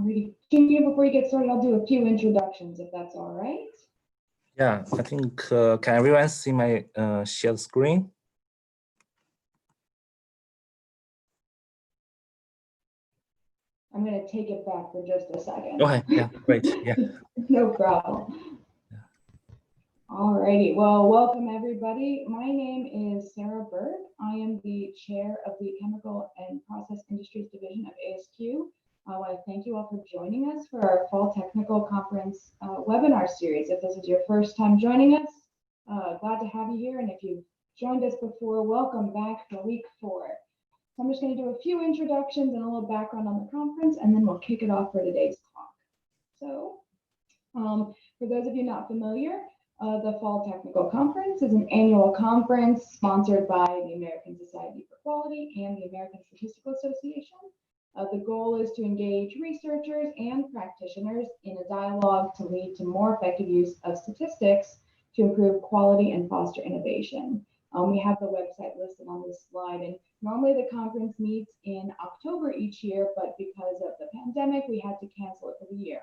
Alrighty, Qingyu, before you get started, I'll do a few introductions if that's all right. Yeah, I think, can everyone see my shared screen? I'm going to take it back for just a second. Okay, yeah, great, yeah. No problem. Alrighty, well, welcome everybody. My name is Sarah Berg. I am the chair of the Chemical and Process Industries Division of ASQ. I want to thank you all for joining us for our Fall Technical Conference webinar series. If this is your first time joining us, glad to have you here. And if you've joined us before, welcome back for week 4. So I'm just going to do a few introductions and a little background on the conference, and then we'll kick it off for today's talk. So for those of you not familiar, the Fall Technical Conference is an annual conference sponsored by the American Society for Quality and the American Statistical Association. The goal is to engage researchers and practitioners in a dialogue to lead to more effective use of statistics to improve quality and foster innovation. We have the website listed on this slide, and normally the conference meets in October each year, but because of the pandemic, we had to cancel it for the year.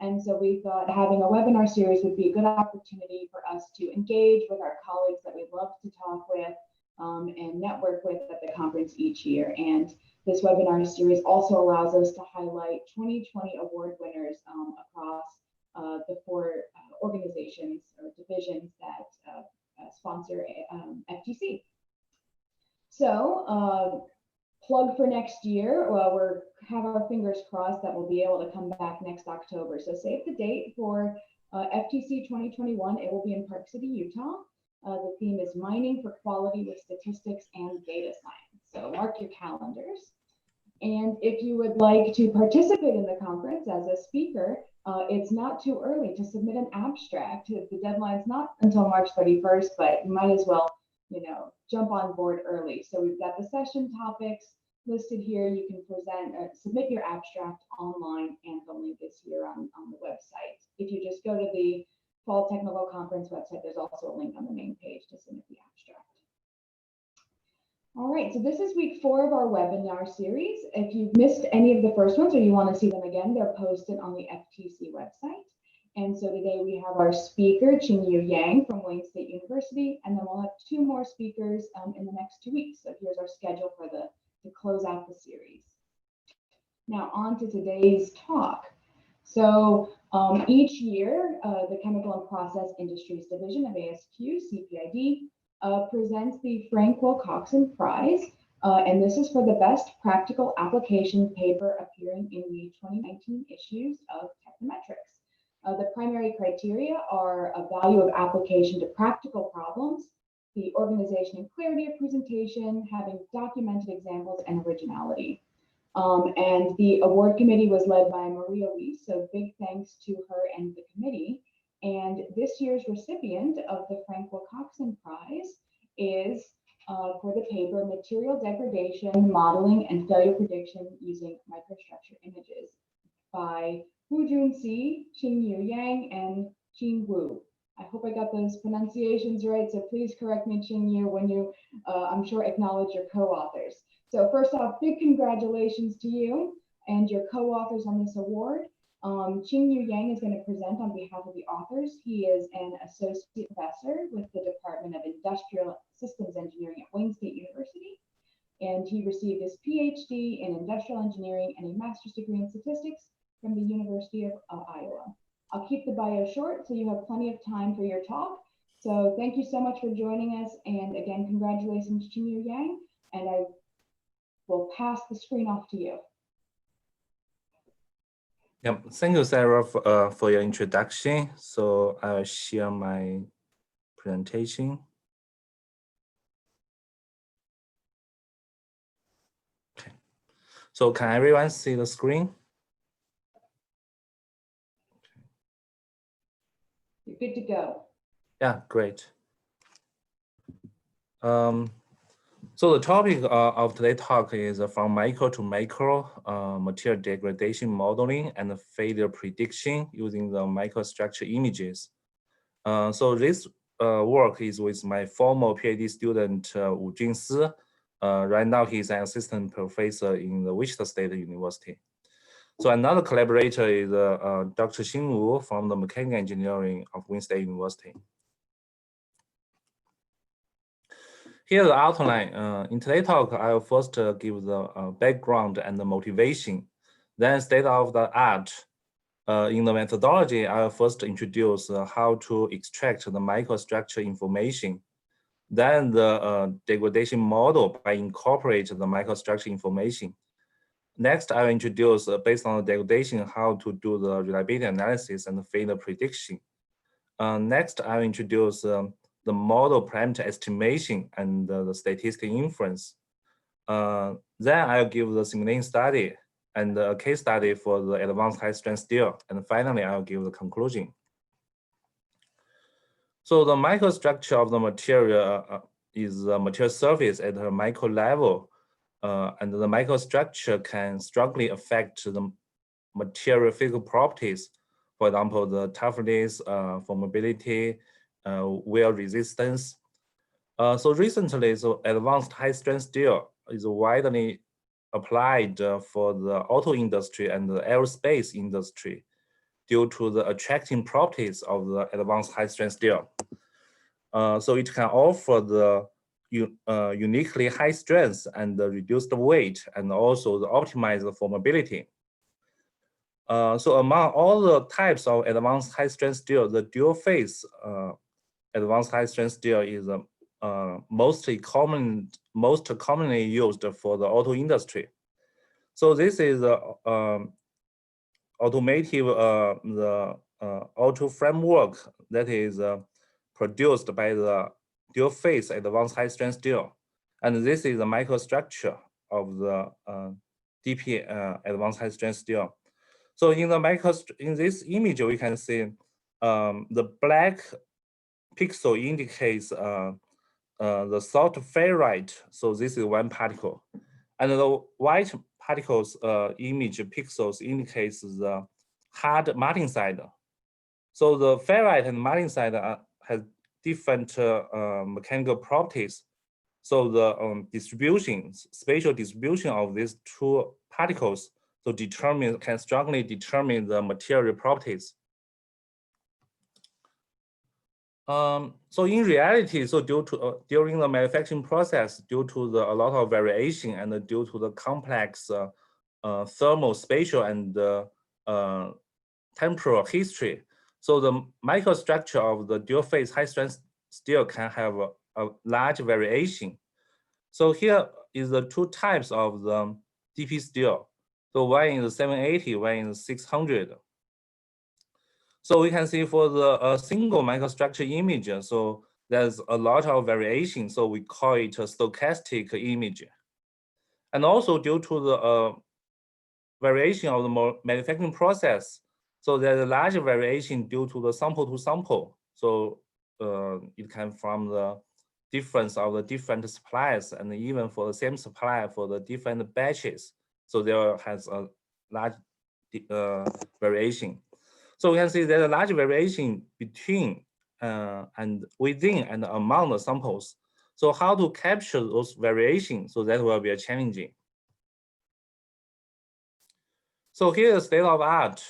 And so we thought having a webinar series would be a good opportunity for us to engage with our colleagues that we love to talk with and network with at the conference each year. And this webinar series also allows us to highlight 2020 award winners across the 4 organizations or divisions that sponsor FTC. So plug for next year, well, we have our fingers crossed that we'll be able to come back next October. So save the date for FTC 2021. It will be in Park City, Utah. The theme is Mining for Quality with Statistics and Data Science. So mark your calendars. And if you would like to participate in the conference as a speaker, it's not too early to submit an abstract. The deadline's not until March 31st, but you might as well, jump on board early. So we've got the session topics listed here. You can submit your abstract online, and the link is here on the website. If you just go to the Fall Technical Conference website, there's also a link on the main page to submit the abstract. All right, so this is week 4 of our webinar series. If you've missed any of the first ones or you want to see them again, they're posted on the FTC website. And so today we have our speaker, Qingyu Yang from Wang State University, and then we'll have 2 more speakers in the next 2 weeks. So here's our schedule for to close out the series. Now on to today's talk. So each year, the Chemical and Process Industries Division of ASQ, CPID, presents the Frank Wilcoxon Prize, and this is for the best practical application paper appearing in the 2019 issues of Technometrics. The primary criteria are a value of application to practical problems, the organization and clarity of presentation, having documented examples, and originality. And the award committee was led by Maria Weiss, so big thanks to her and the committee. And this year's recipient of the Frank Wilcoxon Prize is for the paper Material Degradation, Modeling and Failure Prediction Using Microstructure Images by Wujun Si, Qingyu Yang, and Qingyu. I hope I got those pronunciations right, so please correct me, Qingyu, when you, I'm sure, acknowledge your co-authors. So first off, big congratulations to you and your co-authors on this award. Qingyu Yang is going to present on behalf of the authors. He is an associate professor with the Department of Industrial Systems Engineering at Wayne State University, and he received his PhD in industrial engineering and a master's degree in statistics from the University of Iowa. I'll keep the bio short so you have plenty of time for your talk. So thank you so much for joining us, and again, congratulations, Qingyu Yang, and I will pass the screen off to you. Yeah, thank you, Sarah, for your introduction. So I'll share my presentation. Okay. So can everyone see the screen? You're good to go. Yeah, great. So the topic of today's talk is from micro to macro material degradation modeling and failure prediction using the microstructure images. So this work is with my former PhD student Wujun Si. Right now he's an assistant professor in the Wichita State University. So another collaborator is Dr. Qingyu from the Mechanical Engineering of Wayne State University. Here's the outline. In today's talk, I will first give the background and the motivation, then state of the art. In the methodology, I will first introduce how to extract the microstructure information, then the degradation model by incorporate the microstructure information. Next, I will introduce, based on the degradation, how to do the reliability analysis and failure prediction. Next, I will introduce the model parameter estimation and the statistical inference. Then I'll give the simulation study and a case study for the advanced high-strength steel. And finally, I'll give the conclusion. So the microstructure of the material is the material surface at a micro level. And the microstructure can strongly affect the material physical properties. For example, the toughness, formability, wear resistance. So recently, so advanced high-strength steel is widely applied for the auto industry and the aerospace industry due to the attracting properties of the advanced high-strength steel. So it can offer the uniquely high strength and the reduced weight, and also the optimized formability. So among all the types of advanced high-strength steel, the dual-phase advanced high-strength steel is most commonly used for the auto industry. So this is automotive the auto framework that is produced by the dual-phase advanced high-strength steel, and this is the microstructure of the DP advanced high-strength steel. So in this image, we can see the black pixel indicates the salt ferrite. So this is one particle, and the white particles image pixels indicates the hard martensite. So the ferrite and martensite has different mechanical properties. So the spatial distribution of these two particles can strongly determine the material properties. So in reality, so due to during the manufacturing process, due to a lot of variation and due to the complex thermal, spatial, and temporal history, so the microstructure of the dual-phase high-strength steel can have a large variation. So here is the two types of the DP steel. So one is 780, one is 600. So we can see for the single microstructure image, so there's a lot of variation. So we call it a stochastic image. And also due to the variation of the manufacturing process, so there's a large variation due to the sample to sample. So it can from the difference of the different suppliers, and even for the same supplier for the different batches. So there has a large variation. So we can see there's a large variation between and within and among the samples. So how to capture those variations? So that will be a challenging. So here's the state of art.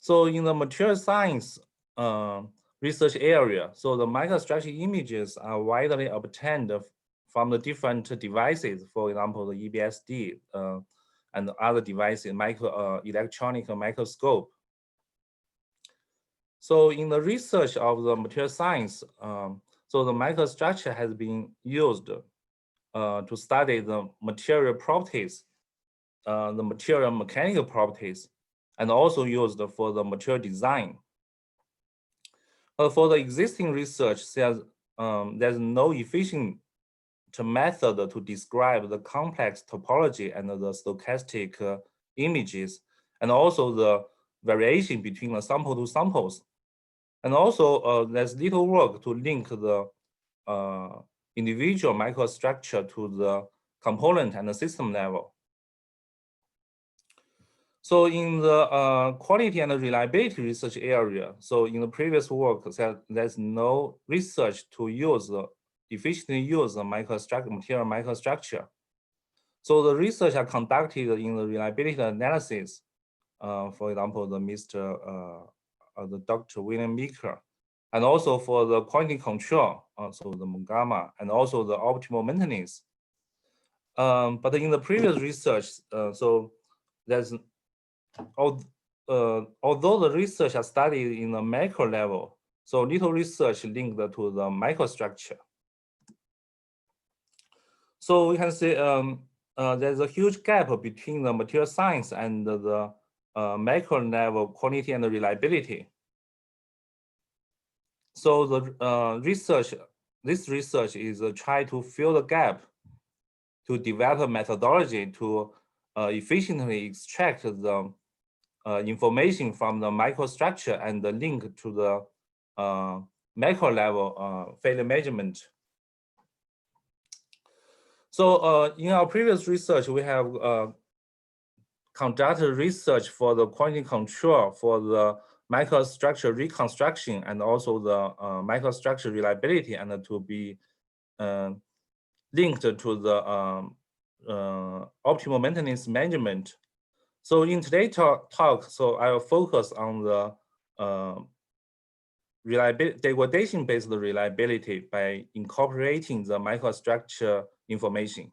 So in the material science research area, so the microstructure images are widely obtained from the different devices. For example, the EBSD and other devices, electronic microscope. So in the research of the material science, so the microstructure has been used to study the material properties, the material mechanical properties, and also used for the material design. For the existing research, there's no efficient method to describe the complex topology and the stochastic images, and also the variation between the sample to samples. And also, there's little work to link the individual microstructure to the component and the system level. So in the quality and reliability research area, so in the previous work, there's no research to efficiently use the material microstructure. So the research are conducted in the reliability analysis. for example, the Dr. William Meeker, and also for the quality control, so the Mongama, and also the optimal maintenance. But in the previous research, so there's although the research are studied in the macro level, so little research linked to the microstructure. So we can see there's a huge gap between the material science and the macro level quality and reliability. So the this research is try to fill the gap to develop a methodology to efficiently extract the information from the microstructure and the link to the macro level failure measurement. So in our previous research, we have conducted research for the quality control for the microstructure reconstruction and also the microstructure reliability, and to be linked to the optimal maintenance management. So in today's talk, so I will focus on the degradation-based reliability by incorporating the microstructure information.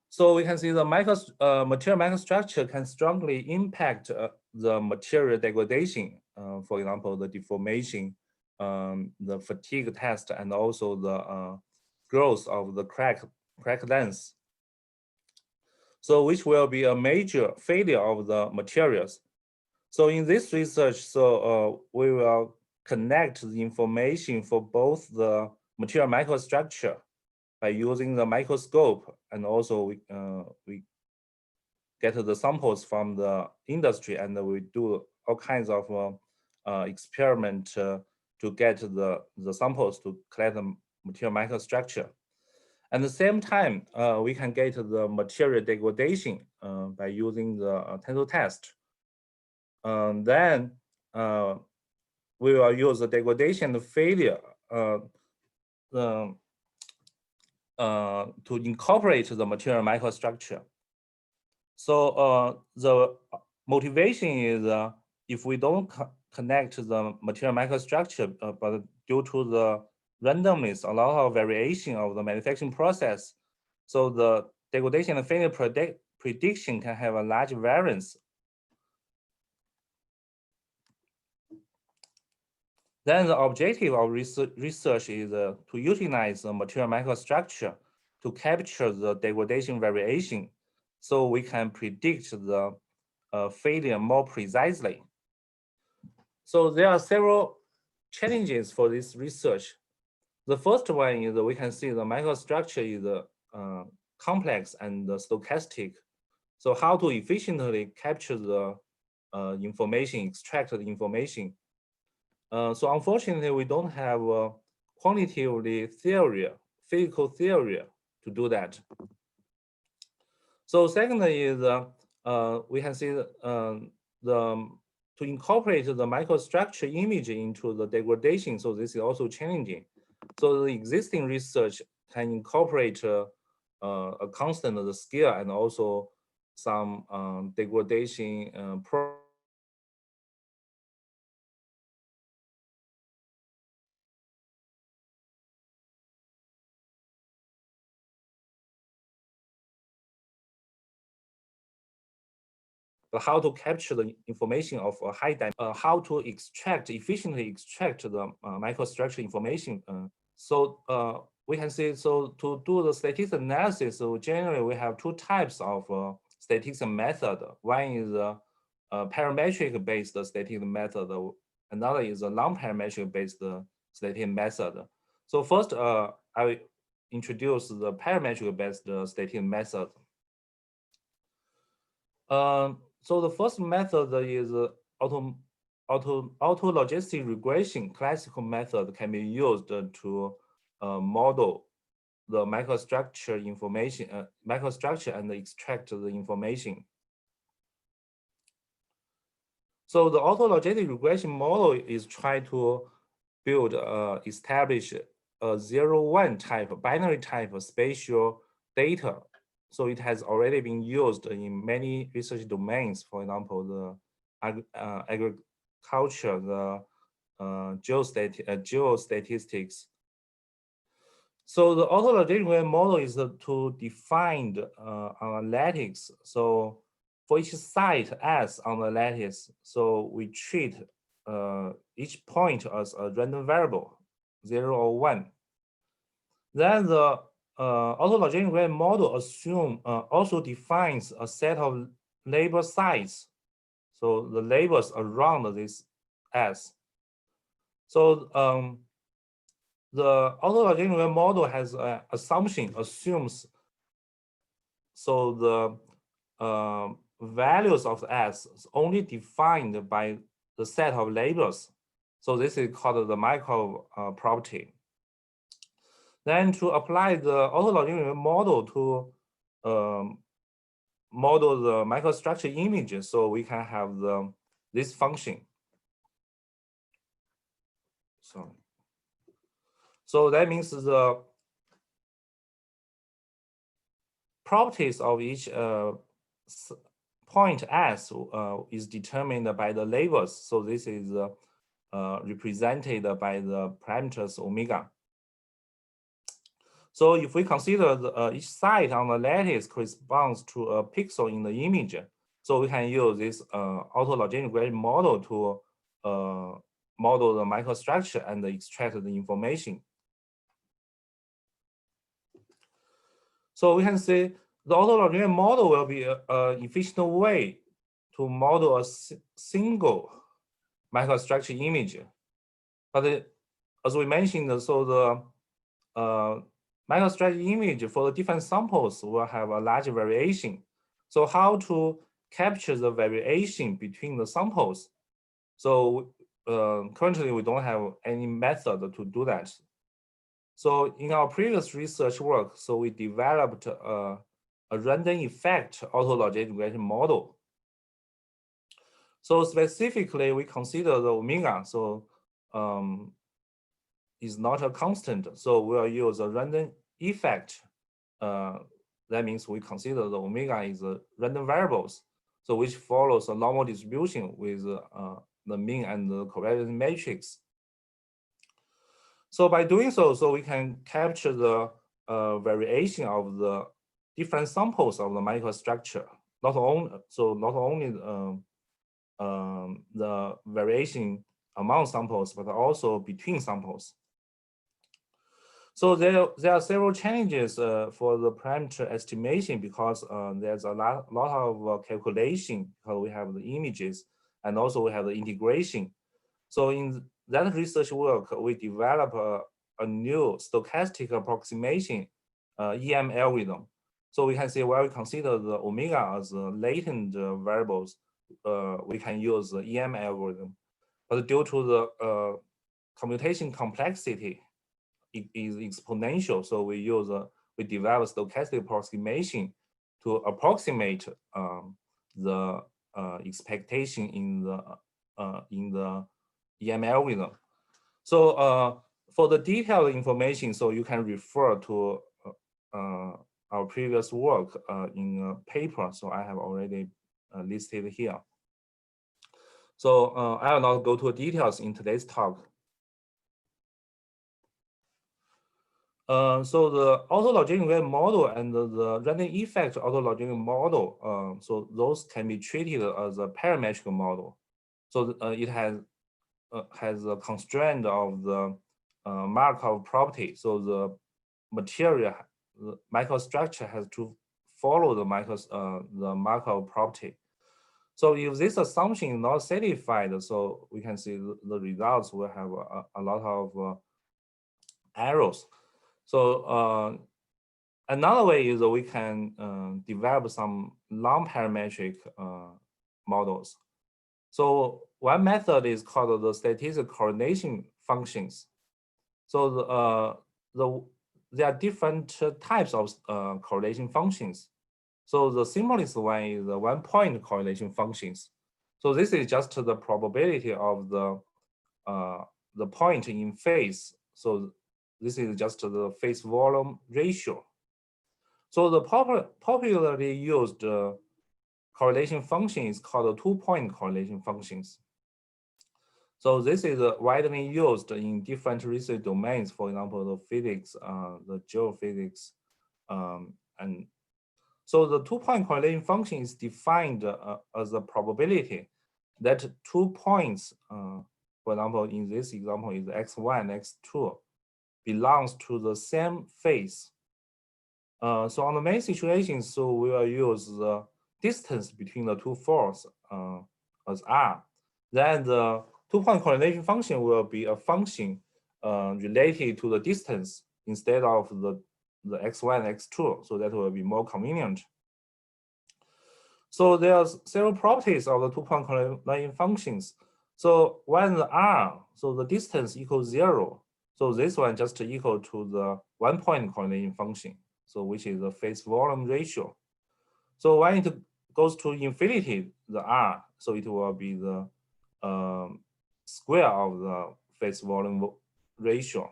So we can see the material microstructure can strongly impact the material degradation, for example, the deformation, the fatigue test, and also the growth of the crack length. So which will be a major failure of the materials. So in this research, so we will connect the information for both the material microstructure by using the microscope, and also we get the samples from the industry, and we do all kinds of experiment to get the samples to collect the material microstructure. At the same time, we can get the material degradation by using the tensor test. Then we will use the degradation failure to incorporate the material microstructure. So the motivation is if we don't connect the material microstructure, but due to the randomness, a lot of variation of the manufacturing process, so the degradation and failure prediction can have a large variance. Then the objective of research is to utilize the material microstructure to capture the degradation variation, so we can predict the failure more precisely. So there are several challenges for this research. The first one is we can see the microstructure is complex and stochastic. So how to efficiently capture the information, extract the information. So unfortunately, we don't have quantitative theory, physical theory to do that. So second is we can see to incorporate the microstructure image into the degradation. So this is also challenging. So the existing research can incorporate a constant of the scale and also some degradation how to capture the information of a high dimension, how to efficiently extract the microstructure information. So we can see, so to do the statistical analysis, so generally we have two types of statistical method. One is a parametric based statistical method. Another is a non-parametric based statistical method. So first, I will introduce the parametric based statistical method. So the first method is autologistic regression. Classical method can be used to model the microstructure information, microstructure, and extract the information. So the autologistic regression model is trying to build, establish a 0-1 type, binary type of spatial data So it has already been used in many research domains. For example, the agriculture, the geostatistics. So the autological model is to define on lattice. So for each site S on the lattice, so we treat each point as a random variable, 0 or 1. Then the autological model also defines a set of label sites. So the labels around this S. So the autological model has an assumption, assumes so the values of S is only defined by the set of labels. So this is called the micro property. Then to apply the autological model to model the microstructure images, so we can have this function. So that means the properties of each point S is determined by the labels. So this is represented by the parameters omega. So if we consider each site on the lattice corresponds to a pixel in the image, so we can use this autological model to model the microstructure and extract the information. So we can say the autological model will be an efficient way to model a single microstructure image. But as we mentioned, so the microstructure image for the different samples will have a large variation. So how to capture the variation between the samples? So currently we don't have any method to do that. So in our previous research work, so we developed a random effect autological model. So specifically, we consider the omega. So is not a constant. So we'll use a random effect. That means we consider the omega is a random variables. So which follows a normal distribution with the mean and the covariance matrix. So by doing so, so we can capture the variation of the different samples of the microstructure. Not only the variation among samples, but also between samples. So there are several challenges for the parameter estimation because there's a lot of calculation because we have the images and also we have the integration. So in that research work, we develop a new stochastic approximation EM algorithm. So we can say while we consider the omega as latent variables, we can use the EM algorithm. But due to the computation complexity, it is exponential. So we develop stochastic approximation to approximate the expectation in the EM algorithm. So for the detailed information, so you can refer to our previous work in a paper. So I have already listed here. So I will not go to details in today's talk. So the autological model and the random effect autological model, so those can be treated as a parametric model. So it has a constraint of the Markov property. So the material, the microstructure has to follow the Markov property. So if this assumption is not satisfied, so we can see the results will have a lot of errors. So another way is that we can develop some non-parametric models. So one method is called the statistical correlation functions. So there are different types of correlation functions. So the simplest one is the one-point correlation functions. So this is just the probability of the point in phase. So this is just the phase volume ratio. So the popularly used correlation function is called the 2-point correlation functions. So this is widely used in different research domains, for example, the physics, the geophysics, and so the 2-point correlation function is defined as a probability that 2 points, for example, in this example is x1 and x2, belongs to the same phase. So on the main situation, so we will use the distance between the two forces as r. Then the 2-point correlation function will be a function related to the distance instead of the x1 and x2. So that will be more convenient. So there are several properties of the 2-point correlation functions. So when the r, so the distance equals 0, so this one just equal to the 1-point correlation function, so which is the phase volume ratio. So when it goes to infinity, the r, so it will be the square of the phase volume ratio.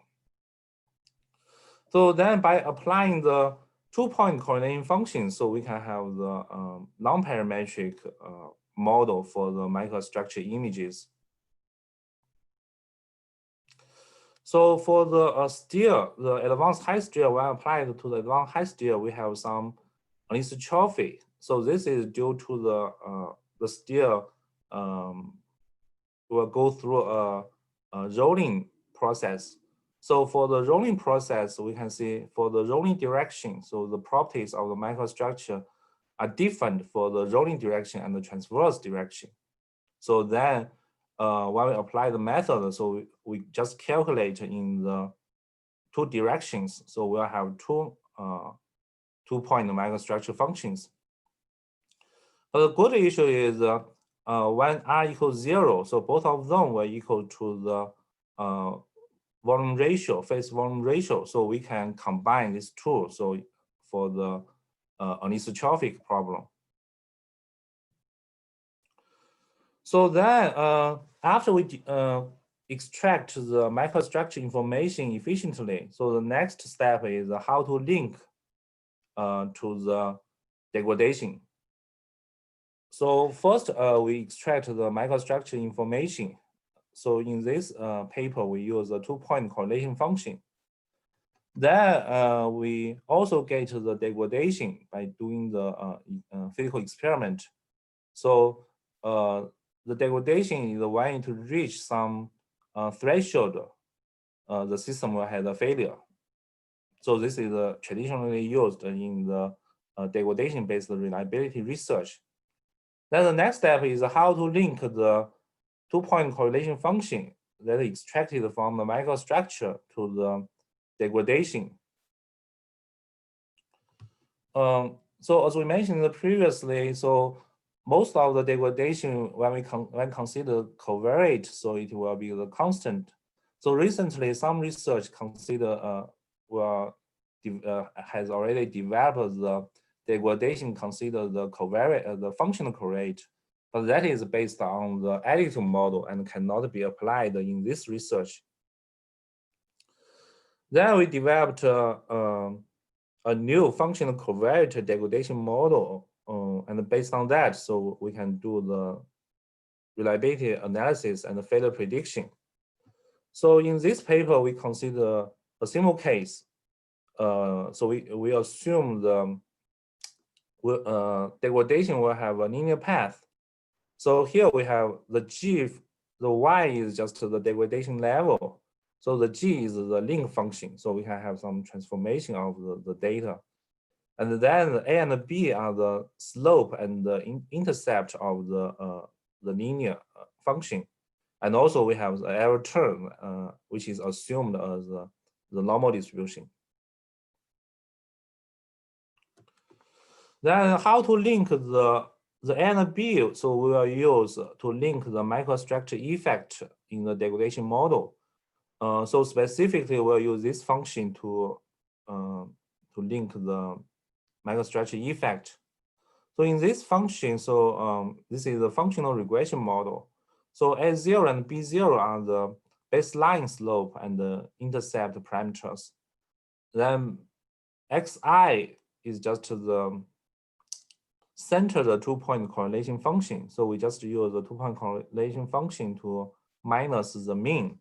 So then by applying the 2-point correlation function, so we can have the non-parametric model for the microstructure images. So for the steer, the advanced high steer, when applied to the advanced high steer, we have some anisotrophy. So this is due to the steer will go through a rolling process. So for the rolling process, we can see for the rolling direction, so the properties of the microstructure are different for the rolling direction and the transverse direction. So then when we apply the method, so we just calculate in the two directions. So we'll have two-point microstructure functions. But the good issue is when r equals 0, so both of them will equal to the volume ratio, phase volume ratio. So we can combine these two. So for the anisotrophic problem. So then after we extract the microstructure information efficiently, so the next step is how to link to the degradation. So first we extract the microstructure information. So in this paper, we use a 2-point correlation function. Then we also get the degradation by doing the physical experiment. So the degradation is when it reach some threshold, the system will have a failure. So this is traditionally used in the degradation-based reliability research. Then the next step is how to link the 2-point correlation function that is extracted from the microstructure to the degradation. So as we mentioned previously, so most of the degradation when considered covariate, so it will be the constant. So recently, some research has already developed the degradation considered the covariate, the functional covariate, but that is based on the additive model and cannot be applied in this research. Then we developed a new functional covariate degradation model, and based on that, so we can do the reliability analysis and the failure prediction. So in this paper, we consider a simple case. So we assume the degradation will have a linear path. So here we have the G, the Y is just the degradation level. So the G is the link function. So we can have some transformation of the data. And then the A and the B are the slope and the intercept of the linear function. And also we have the error term, which is assumed as the normal distribution. Then how to link the A and B? So we will use to link the microstructure effect in the degradation model. So specifically, we'll use this function to link the microstructure effect. So in this function, so this is a functional regression model. So A0 and B0 are the baseline slope and the intercept parameters. Then Xi is just the center the 2-point correlation function. So we just use the 2-point correlation function to minus the mean.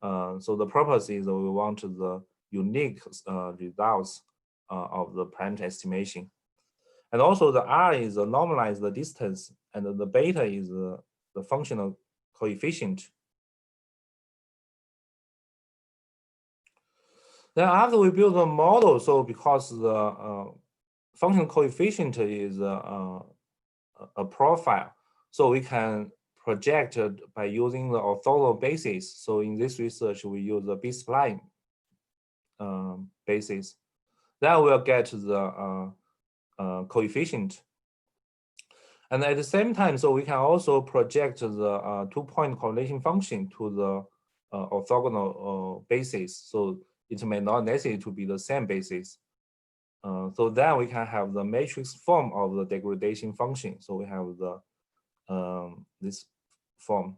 So the purpose is we want the unique results of the parameter estimation. And also the R is the normalized distance, and the beta is the functional coefficient. Then after we build the model, so because the functional coefficient is a profile, so we can project by using the orthogonal basis. So in this research, we use the B-spline basis. Then we'll get the coefficient. And at the same time, so we can also project the 2-point correlation function to the orthogonal basis. So it may not necessary to be the same basis. So then we can have the matrix form of the degradation function. So we have the this form.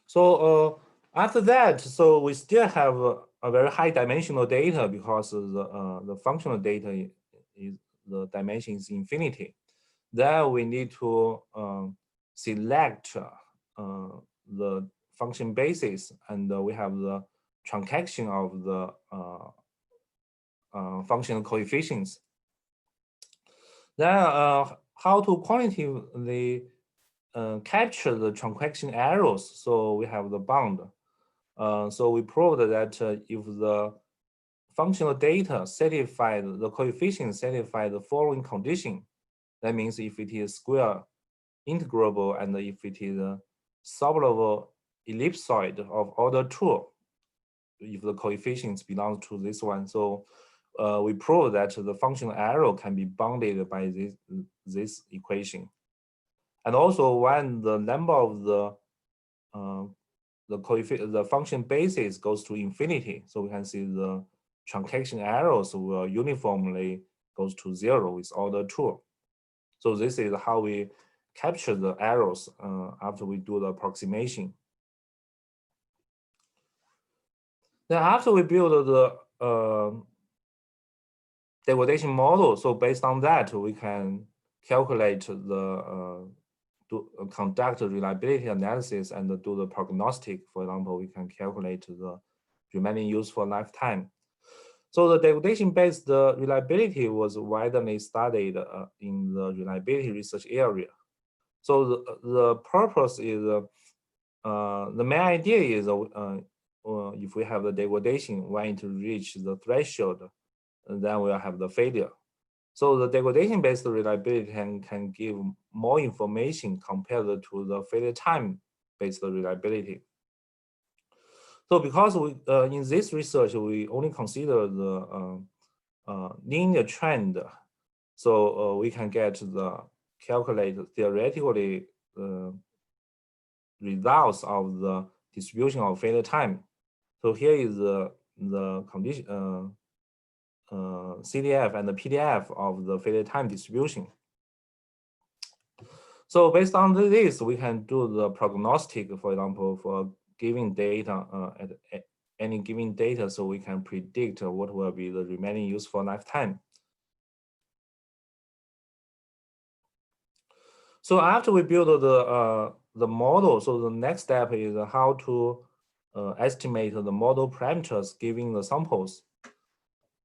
So after that, so we still have a very high dimensional data because the functional data is the dimension is infinity. Then we need to select the function basis, and we have the truncation of the functional coefficients. Then how to quantitatively capture the truncation errors. So we have the bound. So we proved that if the functional data satisfy the coefficient satisfy the following condition, that means if it is square integrable and if it is a solvable ellipsoid of order 2, if the coefficients belong to this one. So we prove that the functional error can be bounded by this equation. And also when the number of the function basis goes to infinity, so we can see the truncation errors will uniformly goes to 0 with order 2. So this is how we capture the errors after we do the approximation. Then after we build the degradation model, so based on that, we can calculate the conduct reliability analysis and do the prognostic. For example, we can calculate the remaining useful lifetime. So the degradation-based reliability was widely studied in the reliability research area. So the purpose is, the main idea is if we have the degradation, when it reaches the threshold, then we'll have the failure. So the degradation-based reliability can give more information compared to the failure time-based reliability. So because we in this research we only consider the linear trend, so we can get the calculate theoretically results of the distribution of failure time. So here is the condition CDF and the PDF of the failure time distribution. So based on this, we can do the prognostic, for example, for giving data at any given data, so we can predict what will be the remaining useful lifetime. So after we build the model, so the next step is how to estimate the model parameters given the samples.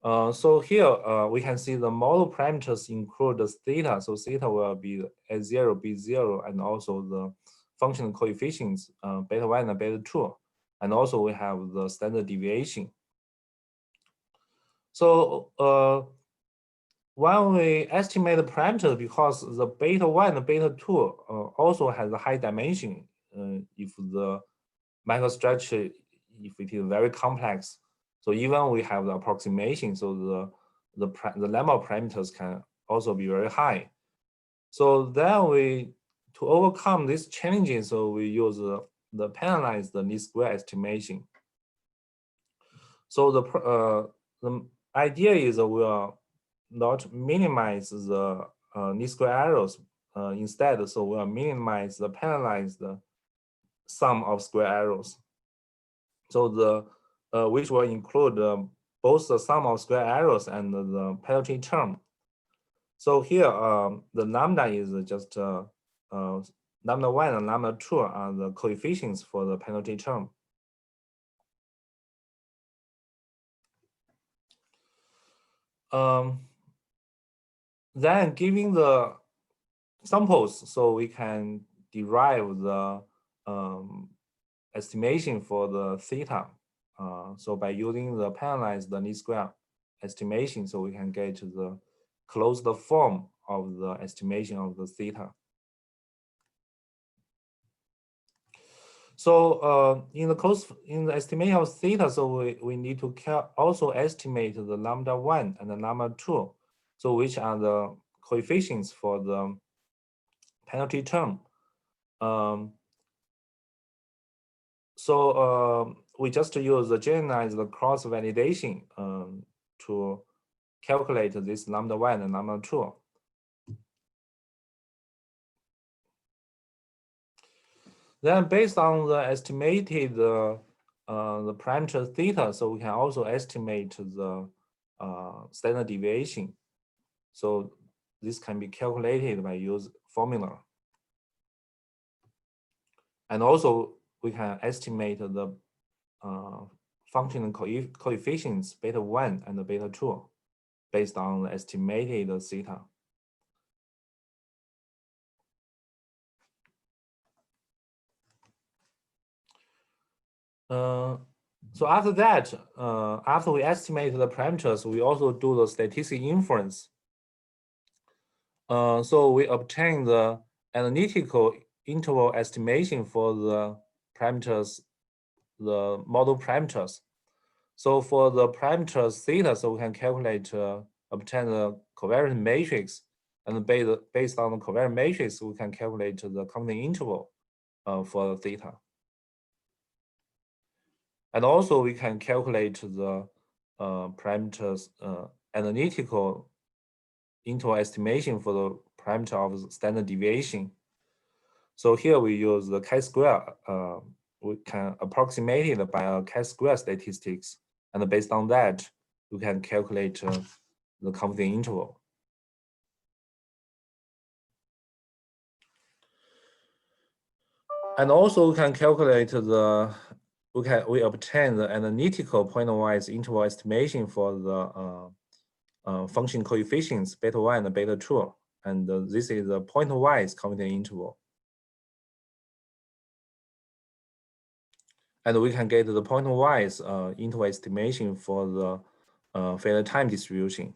So here we can see the model parameters include the theta. So theta will be A0, B0, and also the functional coefficients, beta 1 and beta 2. And also we have the standard deviation. So when we estimate the parameter, because the beta 1 and beta 2 also has a high dimension, if the microstructure, if it is very complex. So even we have the approximation, so the number of parameters can also be very high. So then to overcome these challenges, so we use the penalized least square estimation. So the idea is we will not minimize the least square errors instead. So we will minimize the penalized sum of square errors. So the which will include both the sum of square errors and the penalty term. So here, the lambda is just lambda 1 and lambda 2 are the coefficients for the penalty term. Then giving the samples, so we can derive the estimation for the theta. So by using the penalized least square estimation, so we can get the closed form of the estimation of the theta. So in the estimation of theta, so we need to also estimate the lambda 1 and the lambda 2, so which are the coefficients for the penalty term. We just use the generalized cross validation to calculate this lambda 1 and lambda 2. Then based on the estimated the parameter theta, so we can also estimate the standard deviation. So this can be calculated by use formula. And also we can estimate the functional coefficients beta 1 and beta 2 based on the estimated theta. So after that, after we estimate the parameters, we also do the statistical inference. So we obtain the analytical interval estimation for the parameters, the model parameters. So for the parameters theta, so we can calculate, obtain the covariance matrix, and based on the covariance matrix, we can calculate the confidence interval for theta. And also we can calculate the parameters analytical interval estimation for the parameter of standard deviation. So here we use the chi-square. We can approximate it by a chi-square statistics, and based on that, we can calculate the confidence interval. And also we can calculate the we obtain the analytical pointwise interval estimation for the function coefficients beta 1 and beta 2, and this is a pointwise confidence interval. And we can get the pointwise interval estimation for the failure time distribution.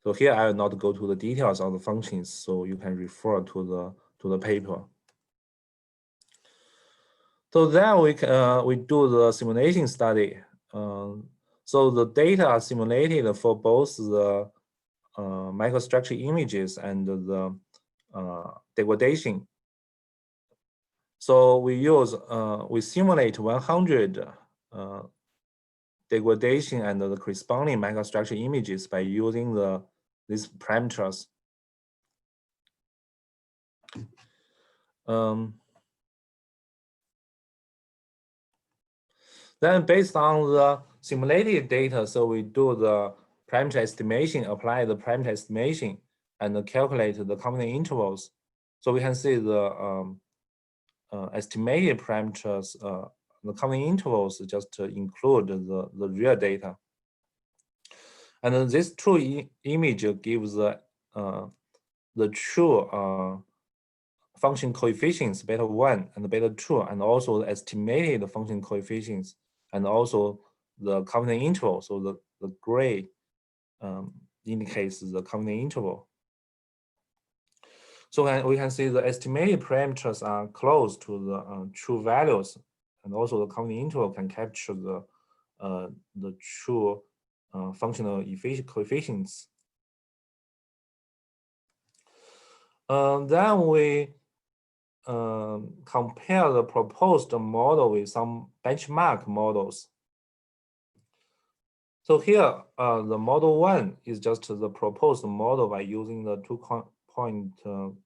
So here I will not go to the details of the functions, so you can refer to the paper. So then we do the simulation study. So the data are simulated for both the microstructure images and the degradation. So we simulate 100 degradation and the corresponding microstructure images by using these parameters. Then based on the simulated data, so we do the parameter estimation, apply the parameter estimation, and calculate the confidence intervals. So we can see the estimated parameters, the confidence intervals just include the real data. And this true image gives the true function coefficients beta 1 and beta 2, and also the estimated function coefficients, and also the confidence interval. So the gray indicates the confidence interval. So we can see the estimated parameters are close to the true values, and also the confidence interval can capture the true functional coefficients. Then we compare the proposed model with some benchmark models. So here, the model 1 is just the proposed model by using the 2-point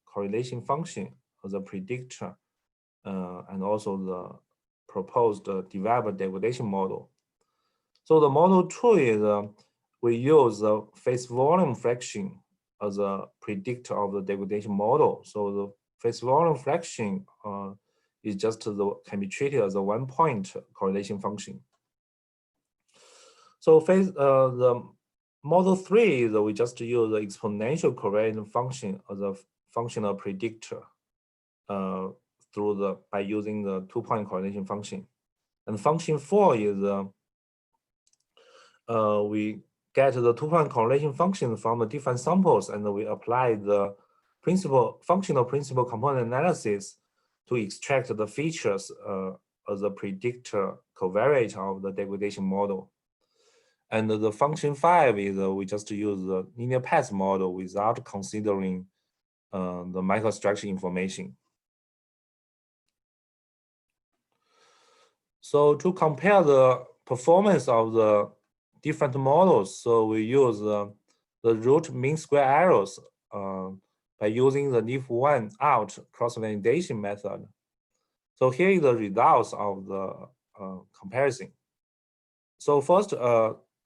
correlation function as a predictor, and also proposed developed degradation model. So the model 2 is we use the phase volume fraction as a predictor of the degradation model. So the phase volume fraction is just can be treated as a 1-point correlation function. So the model 3 is we just use the exponential covariance function as a functional predictor by using the 2-point correlation function. And function 4 is we get the 2-point correlation function from the different samples, and we apply the functional principal component analysis to extract the features as a predictor covariate of the degradation model. And the function 5 is we just use the linear path model without considering the microstructure information. So to compare the performance of the different models, so we use the root mean square errors by using the leave one out cross-validation method. So here is the results of the comparison. So first,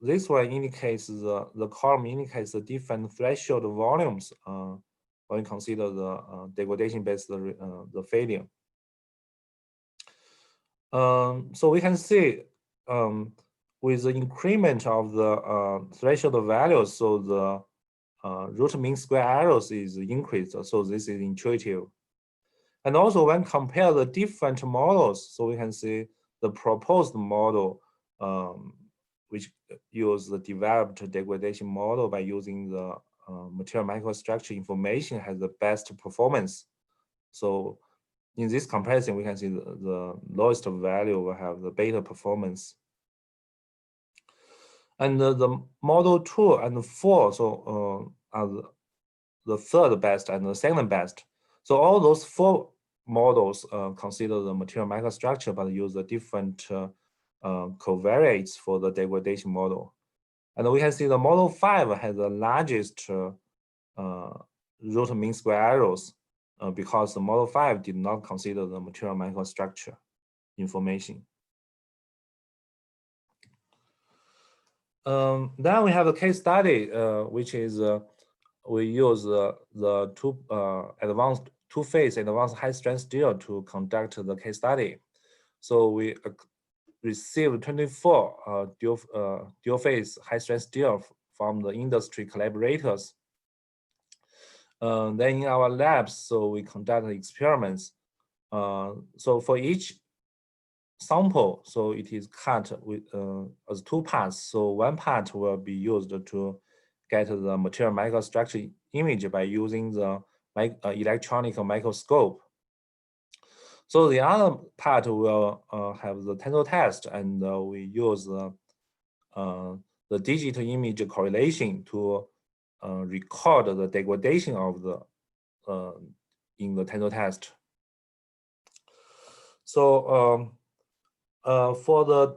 this one indicates the column indicates the different threshold volumes when you consider the degradation-based the failure. So we can see with the increment of the threshold values, so the root mean square errors is increased. So this is intuitive. And also when compare the different models, so we can see the proposed model, which use the developed degradation model by using the material microstructure information has the best performance. So in this comparison, we can see the lowest value will have the better performance. And the model 2 and 4 so are the third best and the second best. So all those 4 models consider the material microstructure but use the different covariates for the degradation model. And we can see the model 5 has the largest root mean square errors because the model 5 did not consider the material microstructure information. Then we have a case study, which is we use the two-phase advanced high-strength steel to conduct the case study. So we received 24 dual-phase high-strength steel from the industry collaborators. Then in our labs, so we conduct experiments. So for each sample, so it is cut with as 2 parts. So one part will be used to get the material microstructure image by using the electronic microscope. So the other part will have the tensor test, and we use the digital image correlation to record the degradation of the in the tensor test. So for the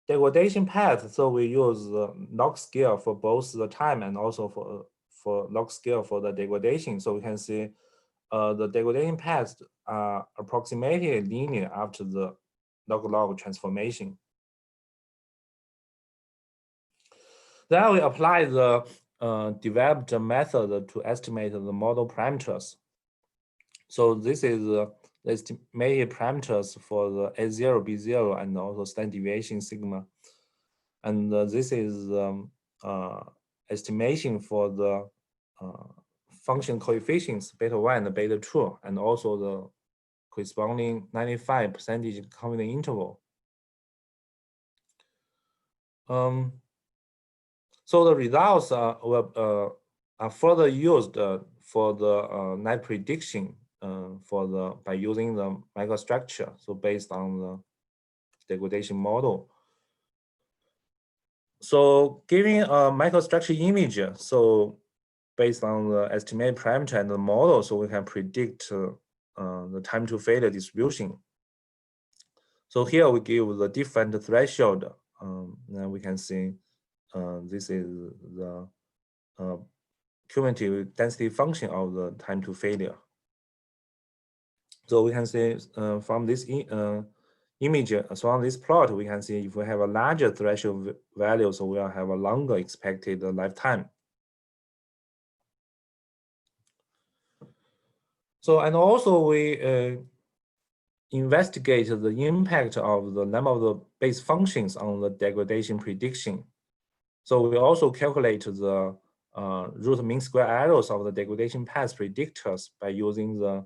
degradation path, so we use the log scale for both the time and also for log scale for the degradation. So we can see the degradation paths are approximately linear after the log-log transformation. Then we apply the developed method to estimate the model parameters. So this is the estimated parameters for the A0, B0, and also standard deviation sigma. And this is estimation for the function coefficients beta 1 and beta 2, and also the corresponding 95% confidence interval. So the results are further used for the net prediction by using the microstructure. So based on the degradation model. So giving a microstructure image, so based on the estimated parameter and the model, so we can predict the time to failure distribution. So here we give the different threshold. Then we can see this is the cumulative density function of the time to failure. So we can see from this image. So on this plot, we can see if we have a larger threshold value, so we'll have a longer expected lifetime. So, and also we investigate the impact of the number of the base functions on the degradation prediction. So we also calculate the root mean square errors of the degradation path predictors by using the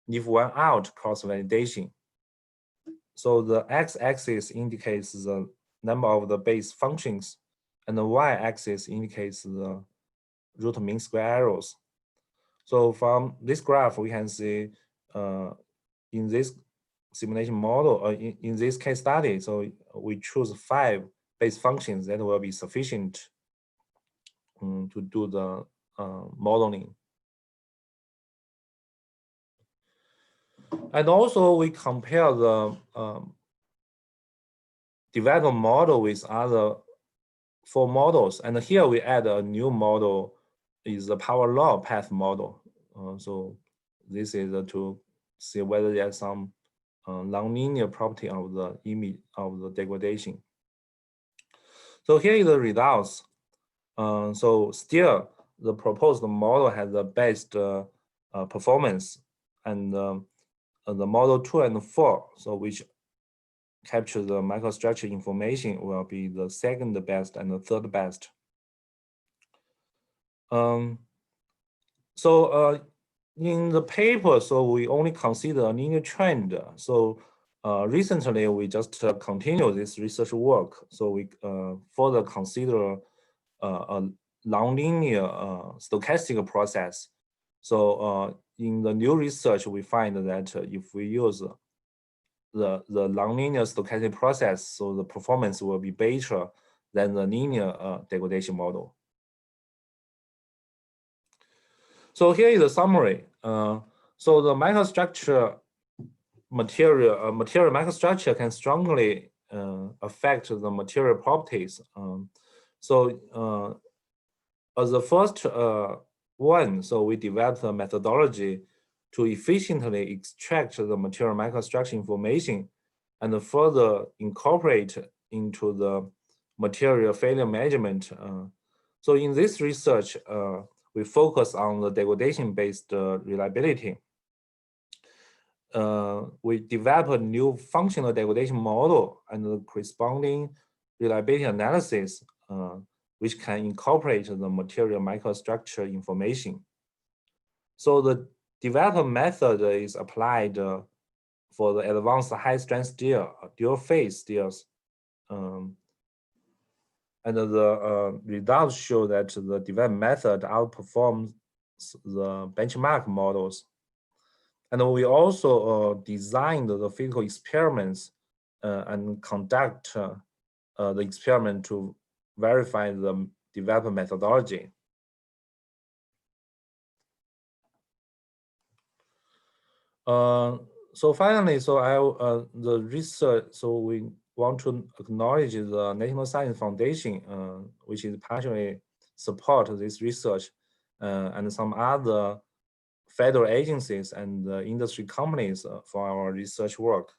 leave one out cross validation. So the x-axis indicates the number of the base functions, and the y-axis indicates the root mean square errors. So from this graph, we can see in this simulation model, or in this case study, so we choose 5 base functions that will be sufficient to do the modeling. And also we compare the developed model with other 4 models. And here we add a new model, is the power law path model. So this is to see whether there's some nonlinear property of the image of the degradation. So here is the results. So still the proposed model has the best performance, and the model 2 and 4, so which capture the microstructure information, will be the second best and the third best. In the paper, so we only consider a linear trend. So recently we just continue this research work. So we further consider a nonlinear stochastic process. So in the new research, we find that if we use the nonlinear stochastic process, so the performance will be better than the linear degradation model. So here is a summary. So the microstructure material microstructure can strongly affect the material properties. As the first one, so we developed a methodology to efficiently extract the material microstructure information and further incorporate into the material failure measurement. So in this research, we focus on the degradation-based reliability. We develop a new functional degradation model and the corresponding reliability analysis, which can incorporate the material microstructure information. So the developed method is applied for the advanced high-strength steel, dual-phase steels. And the results show that the developed method outperforms the benchmark models. And we also designed the physical experiments and conduct the experiment to verify the developed methodology. So finally, the research, so we want to acknowledge the National Science Foundation, which is partially support this research, and some other federal agencies and industry companies for our research work.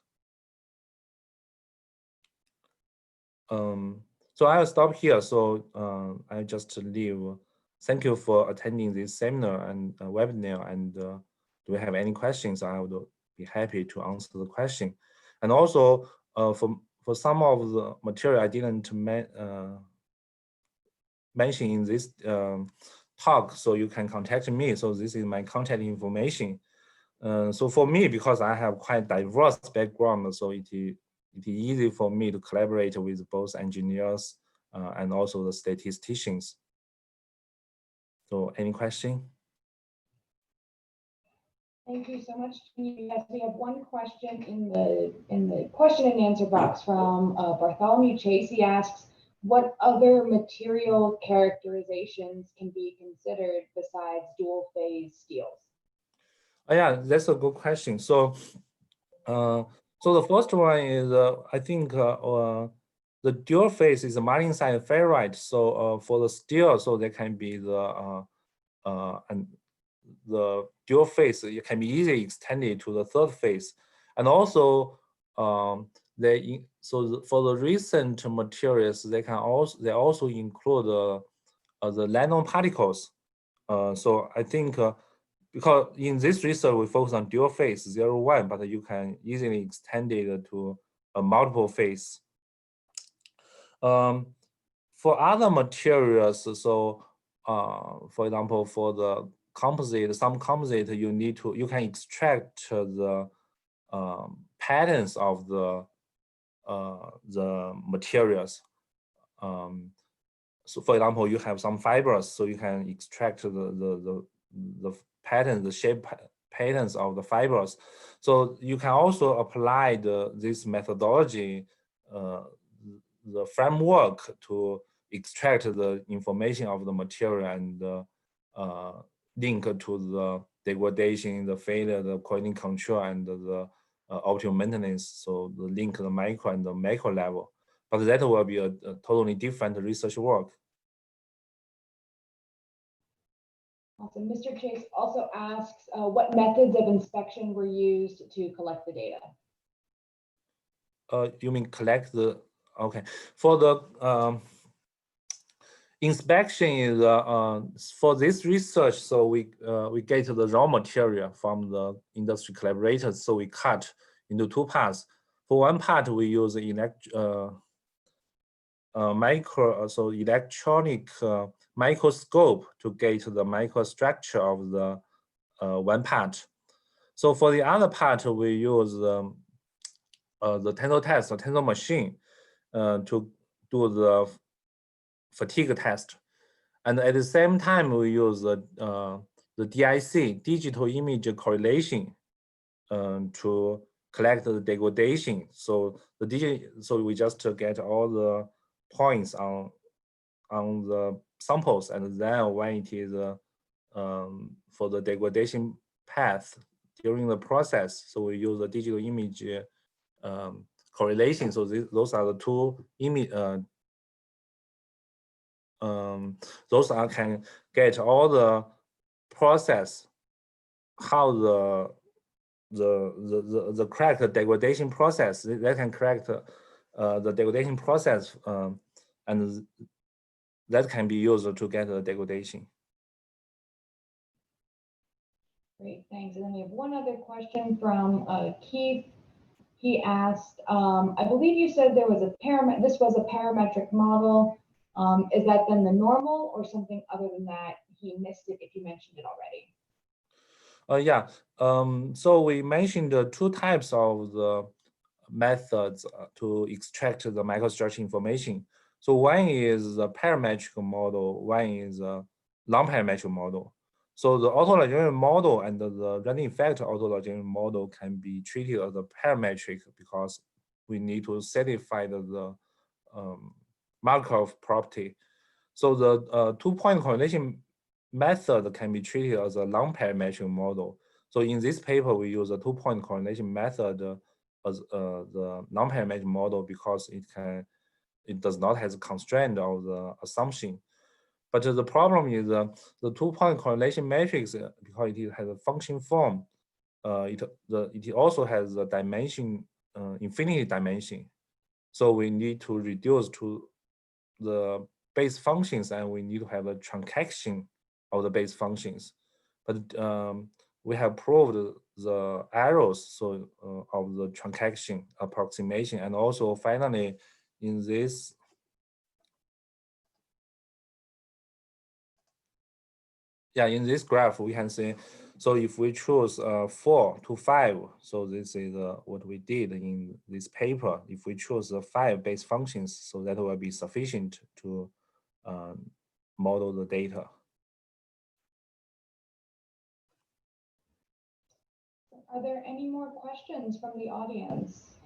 So I'll stop here. So I just leave. Thank you for attending this seminar and webinar. And do you have any questions? I would be happy to answer the question. And also for some of the material I didn't mention in this talk, so you can contact me. So this is my contact information. So for me, because I have quite diverse background, so it is easy for me to collaborate with both engineers and also the statisticians. So any question? Thank you so much. Yes, we have one question in the question and answer box from Bartholomew Chase. He asks, what other material characterizations can be considered besides dual phase steels? Oh, yeah, that's a good question. So so the first one is I think the dual phase is a marlinsite ferrite. So for the steel, so there can be the dual phase. It can be easily extended to the third phase, and also for the recent materials, they also include the nanoparticles. So I think because in this research we focus on dual phase 0, 1, but you can easily extend it to a multiple phase. For other materials, so for example, for the composite, some composite, you can extract the patterns of the materials. So for example, you have some fibers, so you can extract the pattern, the shape patterns of the fibers. So you can also apply this methodology, the framework, to extract the information of the material and link to the degradation, the failure, the quality control, and the optimal maintenance. So the link the micro and the macro level. But that will be a totally different research work. Awesome. Mr. Chase also asks, what methods of inspection were used to collect the data? You mean collect the, okay. For the inspection is for this research, so we get the raw material from the industry collaborators, so we cut into 2 parts. For one part, we use electronic microscope to get the microstructure of the one part. So for the other part, we use the tensor test, the tensor machine, to do the fatigue test. And at the same time, we use the DIC, digital image correlation, to collect the degradation. So so we just get all the points on the samples, and then when it is for the degradation path during the process, so we use the digital image correlation. So those are the 2 image. Those can get all the process, how the correct degradation process. They can correct the degradation process, and that can be used to get the degradation. Great, thanks. And then we have one other question from Keith. He asked, I believe you said this was a parametric model. Is that then the normal or something other than that? He missed it if you mentioned it already. Yeah, so we mentioned the 2 types of the methods to extract the microstructure information. So one is the parametric model, one is a non-parametric model. So the autologous model and the random effect autologous model can be treated as a parametric because we need to satisfy the Markov property. So the 2-point correlation method can be treated as a non-parametric model. So in this paper, we use a 2-point correlation method as the non-parametric model because it does not have the constraint of the assumption. But the problem is the 2-point correlation matrix, because it has a function form, it also has a dimension, infinity dimension. So we need to reduce to the base functions, and we need to have a truncation of the base functions. But we have proved the errors of the truncation approximation, and also finally in this graph we can see, so if we choose 4 to 5, so this is what we did in this paper. If we choose 5 base functions, so that will be sufficient to model the data. Are there any more questions from the audience?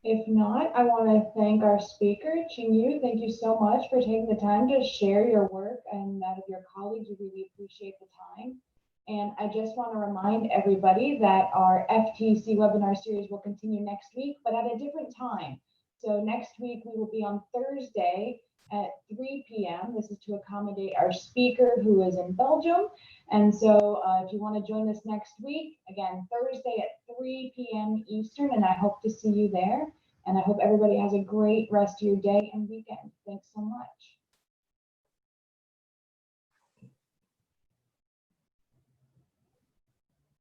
If not, I want to thank our speaker, Qingyu. Thank you so much for taking the time to share your work and that of your colleagues. We really appreciate the time. And I just want to remind everybody that our FTC webinar series will continue next week, but at a different time. So next week we will be on Thursday at 3 p.m. This is to accommodate our speaker who is in Belgium. And so if you want to join us next week, again, Thursday at 3 p.m. Eastern, and I hope to see you there. And I hope everybody has a great rest of your day and weekend. Thanks so much.